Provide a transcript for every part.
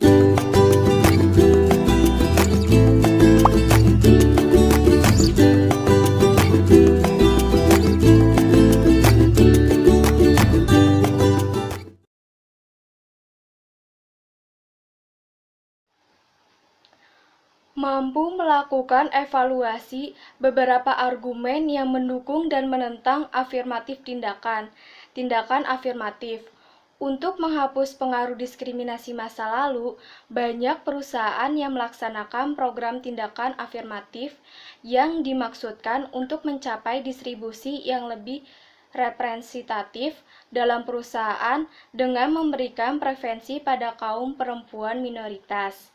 Mampu melakukan evaluasi beberapa argumen yang mendukung dan menentang afirmatif tindakan. Tindakan afirmatif. Untuk menghapus pengaruh diskriminasi masa lalu, banyak perusahaan yang melaksanakan program tindakan afirmatif yang dimaksudkan untuk mencapai distribusi yang lebih representatif dalam perusahaan dengan memberikan preferensi pada kaum perempuan minoritas.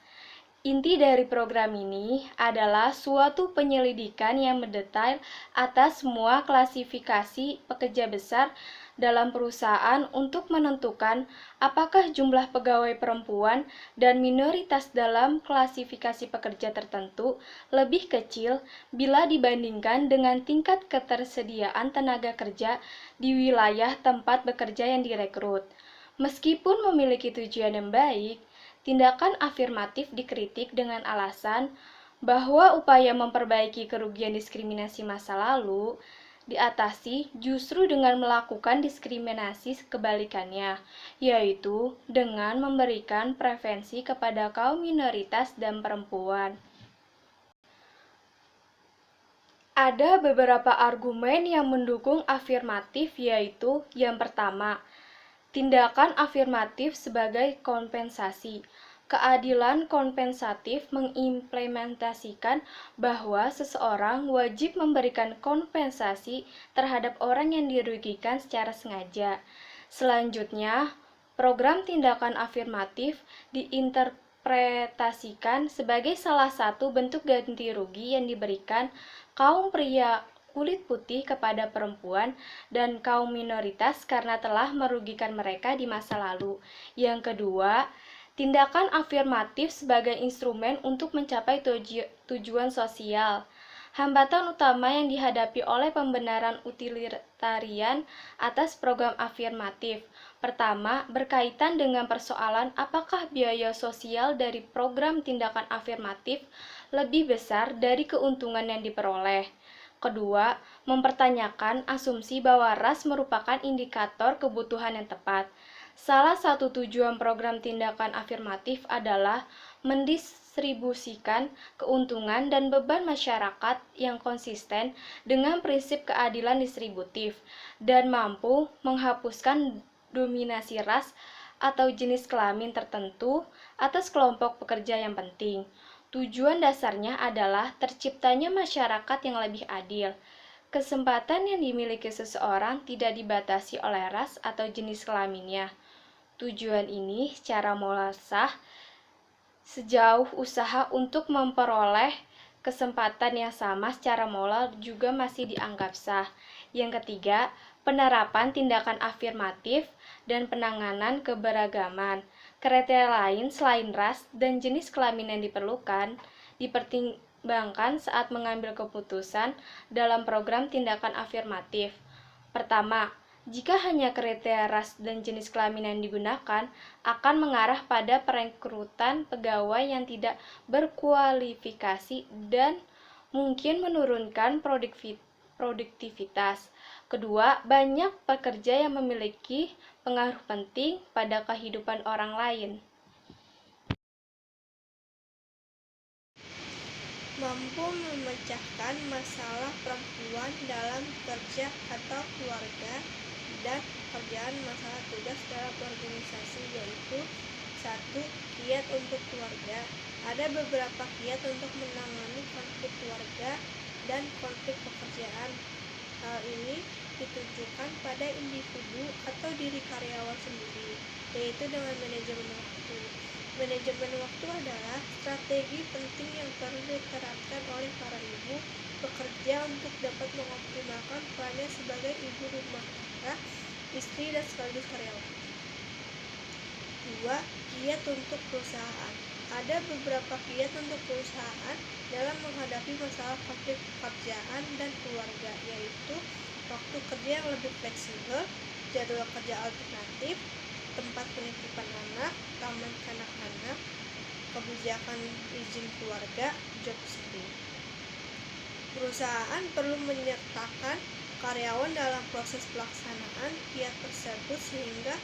Inti dari program ini adalah suatu penyelidikan yang mendetail atas semua klasifikasi pekerja besar dalam perusahaan untuk menentukan apakah jumlah pegawai perempuan dan minoritas dalam klasifikasi pekerja tertentu lebih kecil bila dibandingkan dengan tingkat ketersediaan tenaga kerja di wilayah tempat bekerja yang direkrut. Meskipun memiliki tujuan yang baik, tindakan afirmatif dikritik dengan alasan bahwa upaya memperbaiki kerugian diskriminasi masa lalu diatasi justru dengan melakukan diskriminasi kebalikannya, yaitu dengan memberikan preferensi kepada kaum minoritas dan perempuan. Ada beberapa argumen yang mendukung afirmatif, yaitu yang pertama, tindakan afirmatif sebagai kompensasi. Keadilan kompensatif mengimplementasikan bahwa seseorang wajib memberikan kompensasi terhadap orang yang dirugikan secara sengaja. Selanjutnya, program tindakan afirmatif diinterpretasikan sebagai salah satu bentuk ganti rugi yang diberikan kaum pria kulit putih kepada perempuan dan kaum minoritas karena telah merugikan mereka di masa lalu. Yang kedua, tindakan afirmatif sebagai instrumen untuk mencapai tujuan sosial. Hambatan utama yang dihadapi oleh pembenaran utilitarian atas program afirmatif. Pertama, berkaitan dengan persoalan apakah biaya sosial dari program tindakan afirmatif lebih besar dari keuntungan yang diperoleh. Kedua, mempertanyakan asumsi bahwa ras merupakan indikator kebutuhan yang tepat. Salah satu tujuan program tindakan afirmatif adalah mendistribusikan keuntungan dan beban masyarakat yang konsisten dengan prinsip keadilan distributif dan mampu menghapuskan dominasi ras atau jenis kelamin tertentu atas kelompok pekerja yang penting. Tujuan dasarnya adalah terciptanya masyarakat yang lebih adil. Kesempatan yang dimiliki seseorang tidak dibatasi oleh ras atau jenis kelaminnya. Tujuan ini secara moral sah sejauh usaha untuk memperoleh kesempatan yang sama secara moral juga masih dianggap sah. Yang ketiga, penerapan tindakan afirmatif dan penanganan keberagaman. Kriteria lain selain ras dan jenis kelamin yang dipertimbangkan saat mengambil keputusan dalam program tindakan afirmatif. Pertama, jika hanya kriteria ras dan jenis kelamin yang digunakan, akan mengarah pada perekrutan pegawai yang tidak berkualifikasi dan mungkin menurunkan produktivitas. Kedua, banyak pekerja yang memiliki pengaruh penting pada kehidupan orang lain. Mampu memecahkan masalah perempuan dalam kerja atau keluarga dan pekerjaan masalah tugas dalam organisasi, yaitu 1. Kiat untuk keluarga. Ada beberapa kiat untuk menangani konflik keluarga dan konflik pekerjaan. Hal ini ditujukan pada individu atau diri karyawan sendiri, yaitu dengan manajemen waktu. Manajemen waktu adalah strategi penting yang perlu diterapkan oleh para ibu bekerja untuk dapat mengoptimalkan perannya sebagai ibu rumah tangga, istri, dan sekaligus karyawan. 2. Kiat untuk perusahaan. Ada beberapa kiat untuk perusahaan dalam menghadapi masalah konflik pekerjaan dan keluarga, yaitu waktu kerja yang lebih fleksibel, jadwal kerja alternatif, tempat penitipan anak, taman kanak-kanak, mengerjakan izin keluarga, job sharing. Perusahaan perlu menyertakan karyawan dalam proses pelaksanaan kiat tersebut sehingga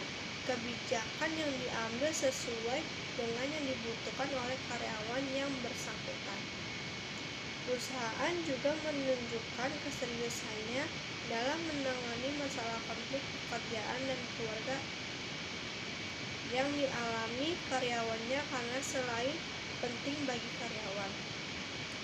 kebijakan yang diambil sesuai dengan yang dibutuhkan oleh karyawan yang bersangkutan. Perusahaan juga menunjukkan keseriusannya dalam menangani masalah konflik pekerjaan dan keluarga yang dialami karyawannya karena selain penting bagi karyawan,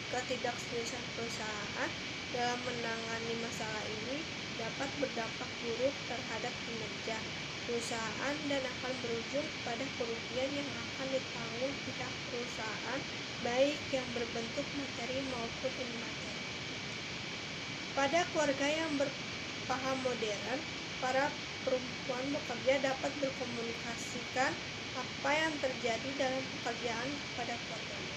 ketidakseriusan perusahaan dalam menangani masalah ini dapat berdampak buruk terhadap kinerja perusahaan dan akan berujung pada kerugian yang akan ditanggung pihak perusahaan baik yang berbentuk materi maupun imateri. Pada keluarga yang berpaham modern, para perempuan bekerja dapat berkomunikasikan apa yang terjadi dalam pekerjaan kepada keluarganya.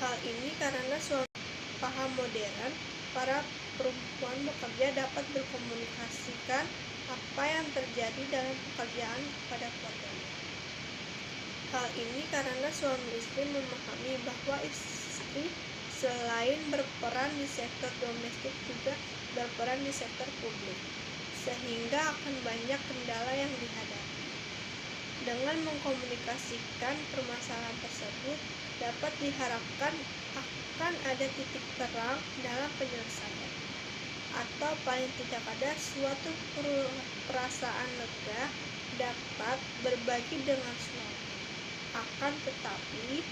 Hal ini karena suami paham modern, para perempuan bekerja dapat berkomunikasikan apa yang terjadi dalam pekerjaan kepada keluarganya. Hal ini karena suami istri memahami bahwa istri selain berperan di sektor domestik juga berperan di sektor publik, sehingga akan banyak kendala yang dihadapi. Dengan mengkomunikasikan permasalahan tersebut, dapat diharapkan akan ada titik terang dalam penyelesaian, atau paling tidak ada suatu perasaan lega dapat berbagi dengan suami. Akan tetapi,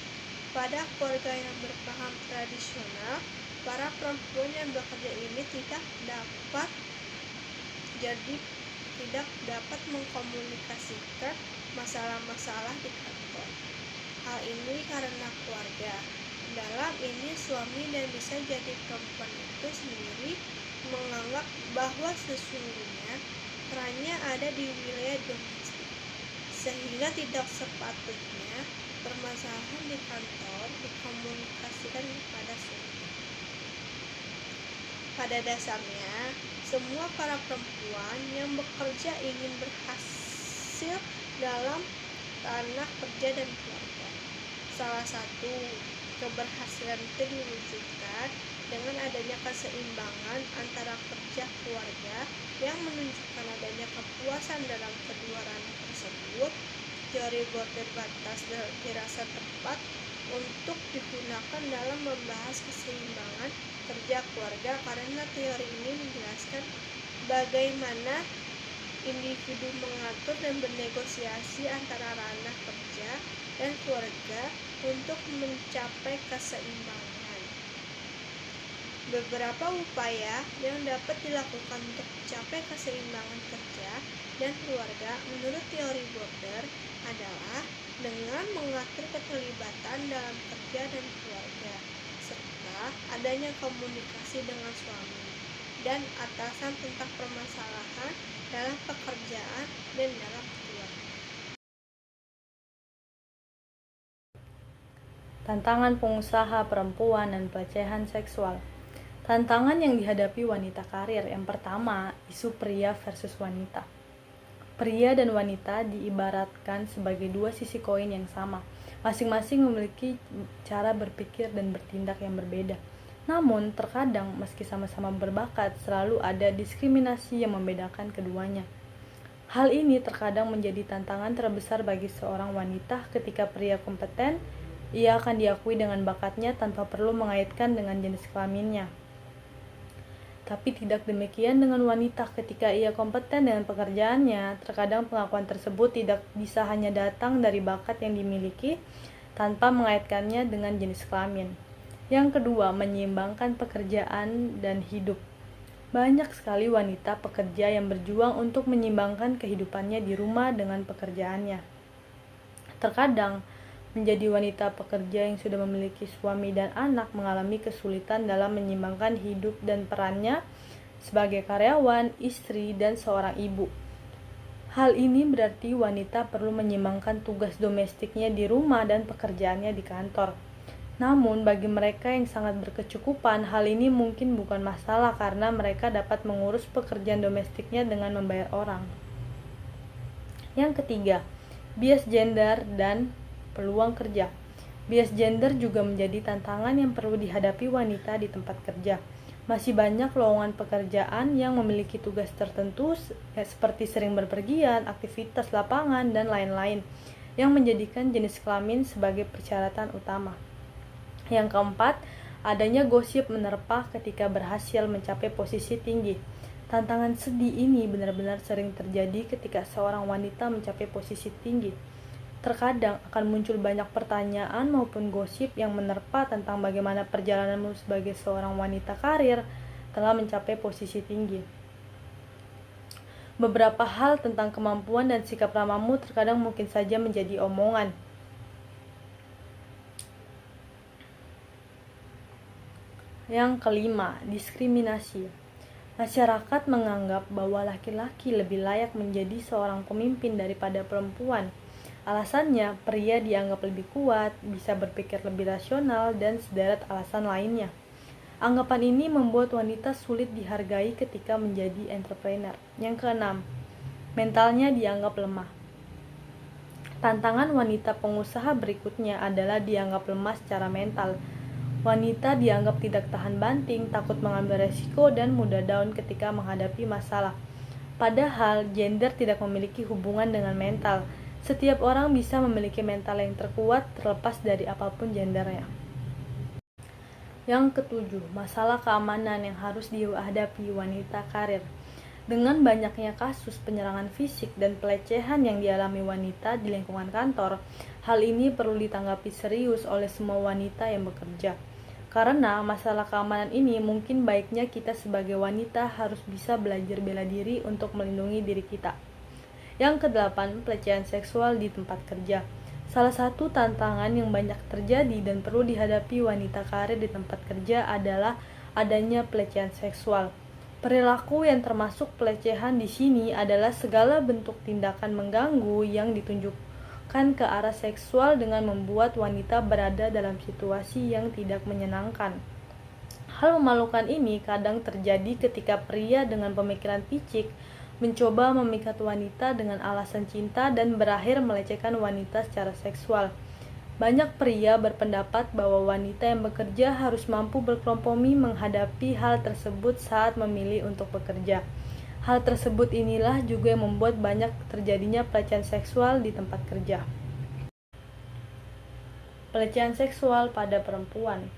pada keluarga yang berpaham tradisional, para perempuan yang bekerja ini tidak dapat mengkomunikasikan masalah-masalah di kantor. Hal ini karena keluarga dalam ini suami dan bisa jadi perempuan itu sendiri menganggap bahwa sesungguhnya perannya ada di wilayah domestik, sehingga tidak sepatutnya permasalahan di kantor dikomunikasikan kepada suami. Pada dasarnya, semua para perempuan yang bekerja ingin berhasil dalam ranah kerja dan keluarga. Salah satu keberhasilan itu diwujudkan dengan adanya keseimbangan antara kerja keluarga yang menunjukkan adanya kepuasan dalam kedua ranah tersebut. Teori border batas dirasa tepat untuk digunakan dalam membahas keseimbangan kerja keluarga karena teori ini menjelaskan bagaimana individu mengatur dan bernegosiasi antara ranah kerja dan keluarga untuk mencapai keseimbangan. Beberapa upaya yang dapat dilakukan untuk mencapai keseimbangan kerja dan keluarga menurut teori border adalah dengan mengatur keterlibatan dalam kerja dan keluarga, serta adanya komunikasi dengan suami dan atasan tentang permasalahan dalam pekerjaan dan dalam keluarga. Tantangan pengusaha perempuan dan pelecehan seksual. Tantangan yang dihadapi wanita karir. Yang pertama, isu pria versus wanita. Pria dan wanita diibaratkan sebagai dua sisi koin yang sama. Masing-masing memiliki cara berpikir dan bertindak yang berbeda. Namun, terkadang meski sama-sama berbakat, selalu ada diskriminasi yang membedakan keduanya. Hal ini terkadang menjadi tantangan terbesar bagi seorang wanita ketika pria kompeten, ia akan diakui dengan bakatnya tanpa perlu mengaitkan dengan jenis kelaminnya. Tapi tidak demikian dengan wanita ketika ia kompeten dengan pekerjaannya. Terkadang pengakuan tersebut tidak bisa hanya datang dari bakat yang dimiliki tanpa mengaitkannya dengan jenis kelamin. Yang kedua, menyeimbangkan pekerjaan dan hidup. Banyak sekali wanita pekerja yang berjuang untuk menyeimbangkan kehidupannya di rumah dengan pekerjaannya. Terkadang, menjadi wanita pekerja yang sudah memiliki suami dan anak mengalami kesulitan dalam menyeimbangkan hidup dan perannya sebagai karyawan, istri, dan seorang ibu. Hal ini berarti wanita perlu menyeimbangkan tugas domestiknya di rumah dan pekerjaannya di kantor. Namun, bagi mereka yang sangat berkecukupan, hal ini mungkin bukan masalah karena mereka dapat mengurus pekerjaan domestiknya dengan membayar orang. Yang ketiga, bias gender dan peluang kerja. Bias gender juga menjadi tantangan yang perlu dihadapi wanita di tempat kerja. Masih banyak lowongan pekerjaan yang memiliki tugas tertentu seperti sering berpergian, aktivitas lapangan, dan lain-lain, yang menjadikan jenis kelamin sebagai persyaratan utama. Yang keempat, adanya gosip menerpa ketika berhasil mencapai posisi tinggi. Tantangan sedih ini benar-benar sering terjadi ketika seorang wanita mencapai posisi tinggi. Terkadang akan muncul banyak pertanyaan maupun gosip yang menerpa tentang bagaimana perjalananmu sebagai seorang wanita karir telah mencapai posisi tinggi. Beberapa hal tentang kemampuan dan sikap ramahmu terkadang mungkin saja menjadi omongan. Yang kelima, diskriminasi. Masyarakat menganggap bahwa laki-laki lebih layak menjadi seorang pemimpin daripada perempuan. Alasannya, pria dianggap lebih kuat, bisa berpikir lebih rasional, dan sederet alasan lainnya. Anggapan ini membuat wanita sulit dihargai ketika menjadi entrepreneur. Yang keenam, mentalnya dianggap lemah. Tantangan wanita pengusaha berikutnya adalah dianggap lemah secara mental. Wanita dianggap tidak tahan banting, takut mengambil resiko, dan mudah down ketika menghadapi masalah. Padahal, gender tidak memiliki hubungan dengan mental. Setiap orang bisa memiliki mental yang terkuat terlepas dari apapun gendernya. Yang ketujuh, masalah keamanan yang harus dihadapi wanita karir. Dengan banyaknya kasus penyerangan fisik dan pelecehan yang dialami wanita di lingkungan kantor, hal ini perlu ditanggapi serius oleh semua wanita yang bekerja. Karena masalah keamanan ini mungkin baiknya kita sebagai wanita harus bisa belajar bela diri untuk melindungi diri kita. Yang kedelapan, pelecehan seksual di tempat kerja. Salah satu tantangan yang banyak terjadi dan perlu dihadapi wanita karir di tempat kerja adalah adanya pelecehan seksual. Perilaku yang termasuk pelecehan di sini adalah segala bentuk tindakan mengganggu yang ditunjukkan ke arah seksual dengan membuat wanita berada dalam situasi yang tidak menyenangkan. Hal memalukan ini kadang terjadi ketika pria dengan pemikiran picik mencoba memikat wanita dengan alasan cinta dan berakhir melecehkan wanita secara seksual. Banyak pria berpendapat bahwa wanita yang bekerja harus mampu berkompromi menghadapi hal tersebut saat memilih untuk bekerja. Hal tersebut inilah juga yang membuat banyak terjadinya pelecehan seksual di tempat kerja. Pelecehan seksual pada perempuan.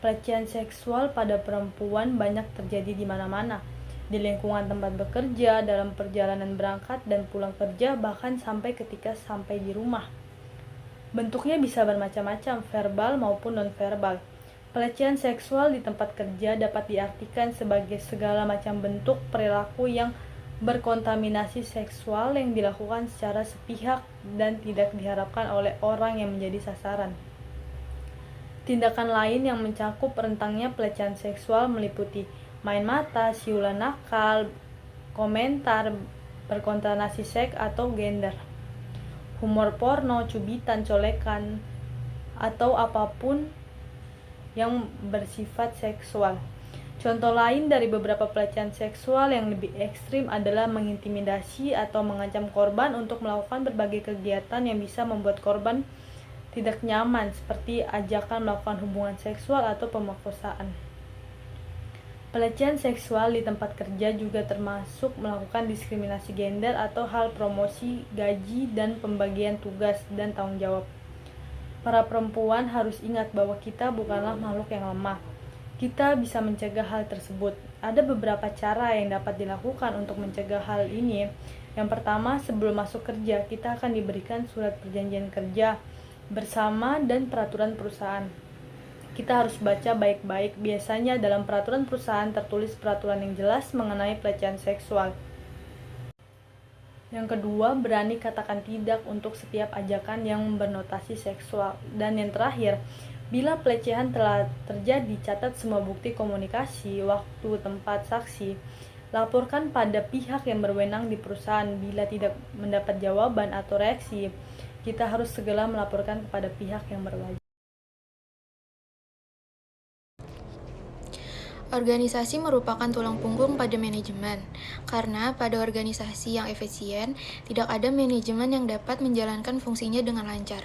Pelecehan seksual pada perempuan banyak terjadi di mana-mana. Di lingkungan tempat bekerja, dalam perjalanan berangkat dan pulang kerja, bahkan sampai ketika sampai di rumah. Bentuknya bisa bermacam-macam, verbal maupun non-verbal. Pelecehan seksual di tempat kerja dapat diartikan sebagai segala macam bentuk perilaku yang berkontaminasi seksual yang dilakukan secara sepihak dan tidak diharapkan oleh orang yang menjadi sasaran. Tindakan lain yang mencakup rentangnya pelecehan seksual meliputi main mata, siulan nakal, komentar berkonotasi seks atau gender, humor porno, cubitan, colekan, atau apapun yang bersifat seksual. Contoh lain dari beberapa pelecehan seksual yang lebih ekstrim adalah mengintimidasi atau mengancam korban untuk melakukan berbagai kegiatan yang bisa membuat korban tidak nyaman, seperti ajakan melakukan hubungan seksual atau pemerkosaan. Pelecehan seksual di tempat kerja juga termasuk melakukan diskriminasi gender atau hal promosi, gaji, dan pembagian tugas dan tanggung jawab. Para perempuan harus ingat bahwa kita bukanlah makhluk yang lemah. Kita bisa mencegah hal tersebut. Ada beberapa cara yang dapat dilakukan untuk mencegah hal ini. Yang pertama, sebelum masuk kerja, kita akan diberikan surat perjanjian kerja bersama dan peraturan perusahaan. Kita harus baca baik-baik. Biasanya dalam peraturan perusahaan tertulis peraturan yang jelas mengenai pelecehan seksual. Yang kedua, berani katakan tidak untuk setiap ajakan yang bernotasi seksual. Dan yang terakhir, bila pelecehan telah terjadi, catat semua bukti komunikasi, waktu, tempat, saksi. Laporkan pada pihak yang berwenang di perusahaan. Bila tidak mendapat jawaban atau reaksi, kita harus segera melaporkan kepada pihak yang berwajib. Organisasi merupakan tulang punggung pada manajemen, karena pada organisasi yang efisien, tidak ada manajemen yang dapat menjalankan fungsinya dengan lancar.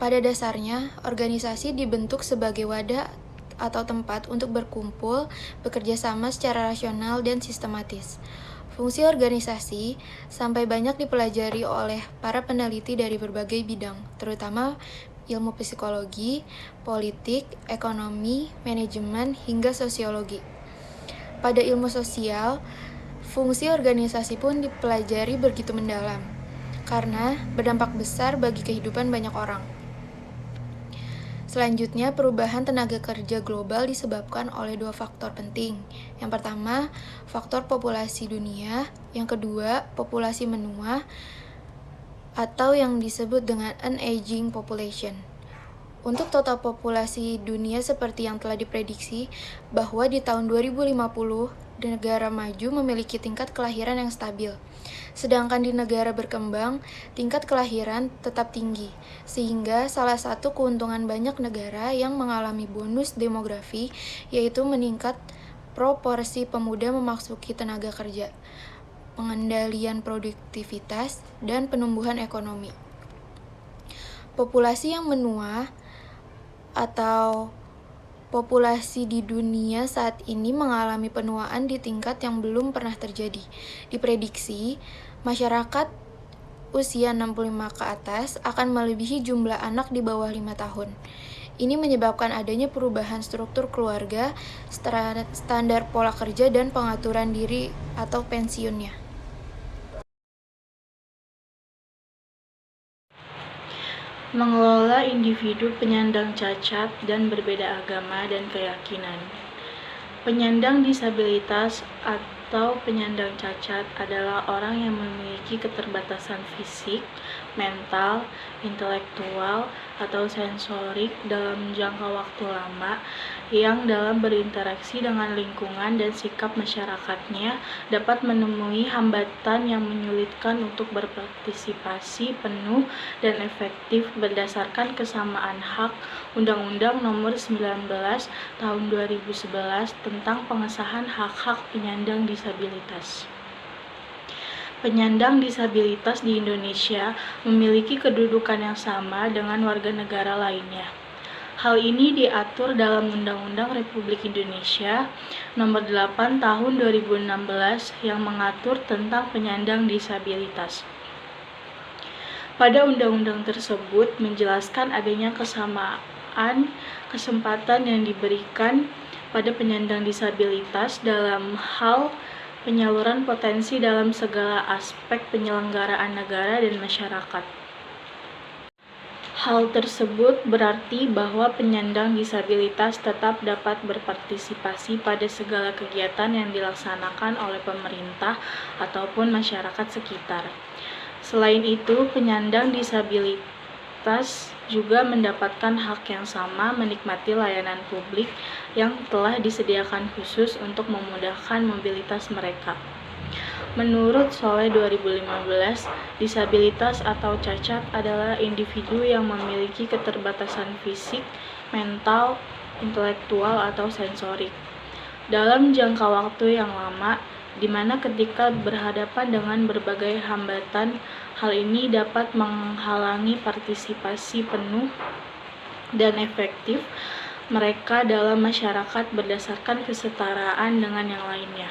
Pada dasarnya, organisasi dibentuk sebagai wadah atau tempat untuk berkumpul, bekerja sama secara rasional dan sistematis. Fungsi organisasi sampai banyak dipelajari oleh para peneliti dari berbagai bidang, terutama ilmu psikologi, politik, ekonomi, manajemen, hingga sosiologi. Pada ilmu sosial, fungsi organisasi pun dipelajari begitu mendalam, karena berdampak besar bagi kehidupan banyak orang. Selanjutnya, perubahan tenaga kerja global disebabkan oleh dua faktor penting. Yang pertama, faktor populasi dunia. Yang kedua, populasi menua atau yang disebut dengan an aging population. Untuk total populasi dunia seperti yang telah diprediksi bahwa di tahun 2050, negara maju memiliki tingkat kelahiran yang stabil. Sedangkan di negara berkembang, tingkat kelahiran tetap tinggi, sehingga salah satu keuntungan banyak negara yang mengalami bonus demografi yaitu meningkat proporsi pemuda memasuki tenaga kerja, pengendalian produktivitas, dan penumbuhan ekonomi. Populasi yang menua atau populasi di dunia saat ini mengalami penuaan di tingkat yang belum pernah terjadi. Diprediksi, masyarakat usia 65 ke atas akan melebihi jumlah anak di bawah 5 tahun. Ini menyebabkan adanya perubahan struktur keluarga, standar pola kerja, dan pengaturan diri atau pensiunnya. Mengelola individu penyandang cacat dan berbeda agama dan keyakinan. Penyandang disabilitas atau penyandang cacat adalah orang yang memiliki keterbatasan fisik, mental, intelektual, atau sensorik dalam jangka waktu lama yang dalam berinteraksi dengan lingkungan dan sikap masyarakatnya dapat menemui hambatan yang menyulitkan untuk berpartisipasi penuh dan efektif berdasarkan kesamaan hak Undang-Undang Nomor 19 Tahun 2011 tentang pengesahan hak-hak penyandang disabilitas. Penyandang disabilitas di Indonesia memiliki kedudukan yang sama dengan warga negara lainnya. Hal ini diatur dalam Undang-Undang Republik Indonesia Nomor 8 Tahun 2016 yang mengatur tentang penyandang disabilitas. Pada undang-undang tersebut menjelaskan adanya kesamaan kesempatan yang diberikan pada penyandang disabilitas dalam hal penyaluran potensi dalam segala aspek penyelenggaraan negara dan masyarakat. Hal tersebut berarti bahwa penyandang disabilitas tetap dapat berpartisipasi pada segala kegiatan yang dilaksanakan oleh pemerintah ataupun masyarakat sekitar. Selain itu, penyandang disabilitas juga mendapatkan hak yang sama menikmati layanan publik yang telah disediakan khusus untuk memudahkan mobilitas mereka. Menurut Soleh 2015, disabilitas atau cacat adalah individu yang memiliki keterbatasan fisik, mental, intelektual, atau sensorik dalam jangka waktu yang lama, di mana ketika berhadapan dengan berbagai hambatan, hal ini dapat menghalangi partisipasi penuh dan efektif mereka dalam masyarakat berdasarkan kesetaraan dengan yang lainnya.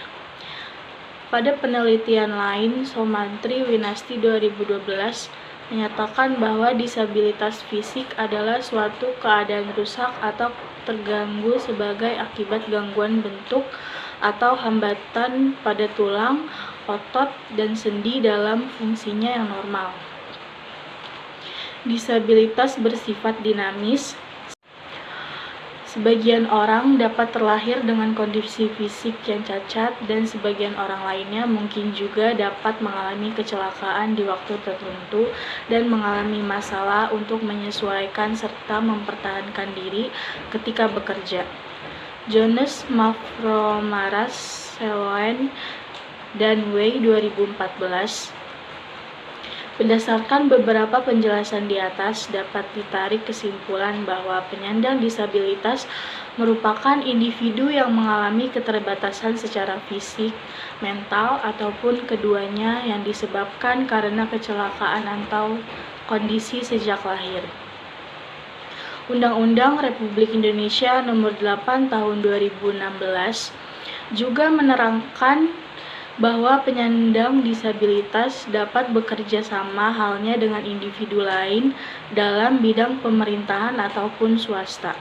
Pada penelitian lain, Somantri Winasti 2012 menyatakan bahwa disabilitas fisik adalah suatu keadaan rusak atau terganggu sebagai akibat gangguan bentuk atau hambatan pada tulang, otot, dan sendi dalam fungsinya yang normal. Disabilitas bersifat dinamis. Sebagian orang dapat terlahir dengan kondisi fisik yang cacat dan sebagian orang lainnya mungkin juga dapat mengalami kecelakaan di waktu tertentu dan mengalami masalah untuk menyesuaikan serta mempertahankan diri ketika bekerja. Jones, Mavromaras, Seloen, dan Wei 2014. Berdasarkan beberapa penjelasan di atas, dapat ditarik kesimpulan bahwa penyandang disabilitas merupakan individu yang mengalami keterbatasan secara fisik, mental, ataupun keduanya yang disebabkan karena kecelakaan atau kondisi sejak lahir. Undang-Undang Republik Indonesia Nomor 8 Tahun 2016 juga menerangkan bahwa penyandang disabilitas dapat bekerja sama halnya dengan individu lain dalam bidang pemerintahan ataupun swasta.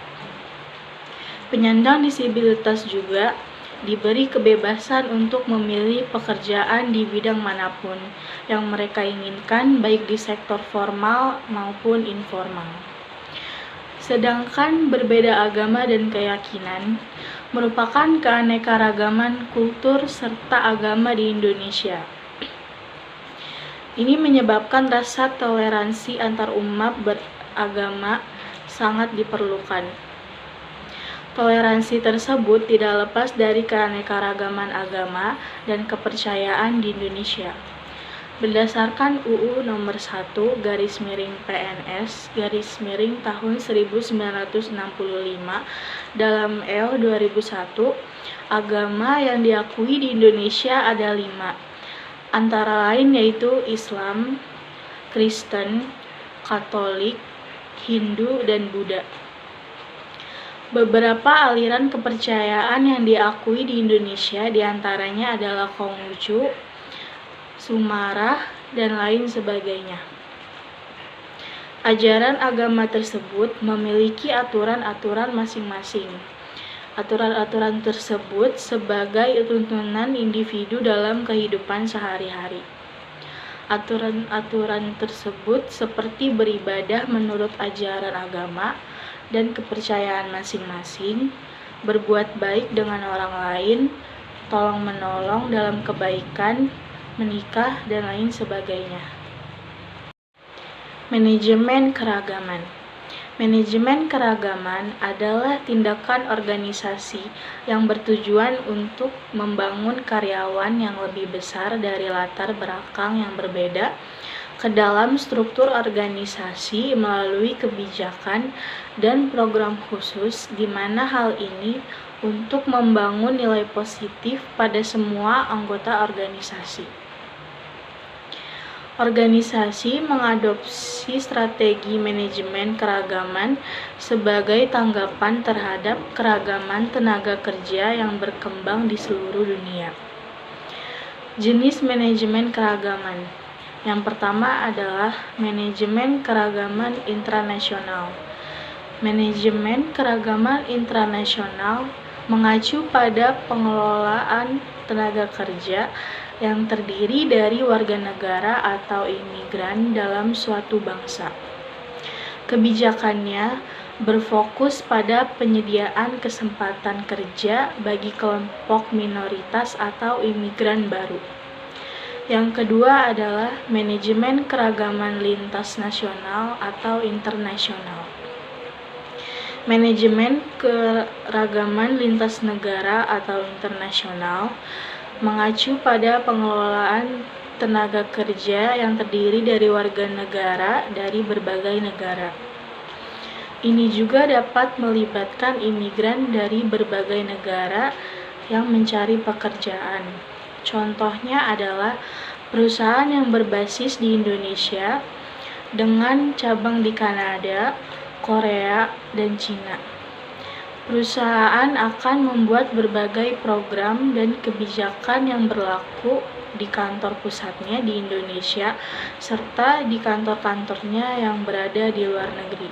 Penyandang disabilitas juga diberi kebebasan untuk memilih pekerjaan di bidang manapun yang mereka inginkan, baik di sektor formal maupun informal. Sedangkan berbeda agama dan keyakinan merupakan keanekaragaman kultur serta agama di Indonesia. Ini menyebabkan rasa toleransi antar umat beragama sangat diperlukan. Toleransi tersebut tidak lepas dari keanekaragaman agama dan kepercayaan di Indonesia. Berdasarkan UU Nomor 1/PNS tahun 1965 dalam EO 2001, agama yang diakui di Indonesia ada 5, antara lain yaitu Islam, Kristen, Katolik, Hindu, dan Buddha. Beberapa aliran kepercayaan yang diakui di Indonesia diantaranya adalah Konghucu, Sumarah, dan lain sebagainya. Ajaran agama tersebut memiliki aturan-aturan masing-masing. Aturan-aturan tersebut sebagai tuntunan individu dalam kehidupan sehari-hari. Aturan-aturan tersebut seperti beribadah menurut ajaran agama dan kepercayaan masing-masing, berbuat baik dengan orang lain, tolong-menolong dalam kebaikan, menikah, dan lain sebagainya. Manajemen keragaman. Manajemen keragaman adalah tindakan organisasi yang bertujuan untuk membangun karyawan yang lebih besar dari latar belakang yang berbeda ke dalam struktur organisasi melalui kebijakan dan program khusus, di mana hal ini untuk membangun nilai positif pada semua anggota organisasi. Organisasi mengadopsi strategi manajemen keragaman sebagai tanggapan terhadap keragaman tenaga kerja yang berkembang di seluruh dunia. Jenis manajemen keragaman. Yang pertama adalah manajemen keragaman intranasional. Manajemen keragaman intranasional mengacu pada pengelolaan tenaga kerja yang terdiri dari warga negara atau imigran dalam suatu bangsa. Kebijakannya berfokus pada penyediaan kesempatan kerja bagi kelompok minoritas atau imigran baru. Yang kedua adalah manajemen keragaman lintas nasional atau internasional. Manajemen keragaman lintas negara atau internasional mengacu pada pengelolaan tenaga kerja yang terdiri dari warga negara dari berbagai negara. Ini juga dapat melibatkan imigran dari berbagai negara yang mencari pekerjaan. Contohnya adalah perusahaan yang berbasis di Indonesia dengan cabang di Kanada, Korea, dan Cina. Perusahaan akan membuat berbagai program dan kebijakan yang berlaku di kantor pusatnya di Indonesia serta di kantor-kantornya yang berada di luar negeri.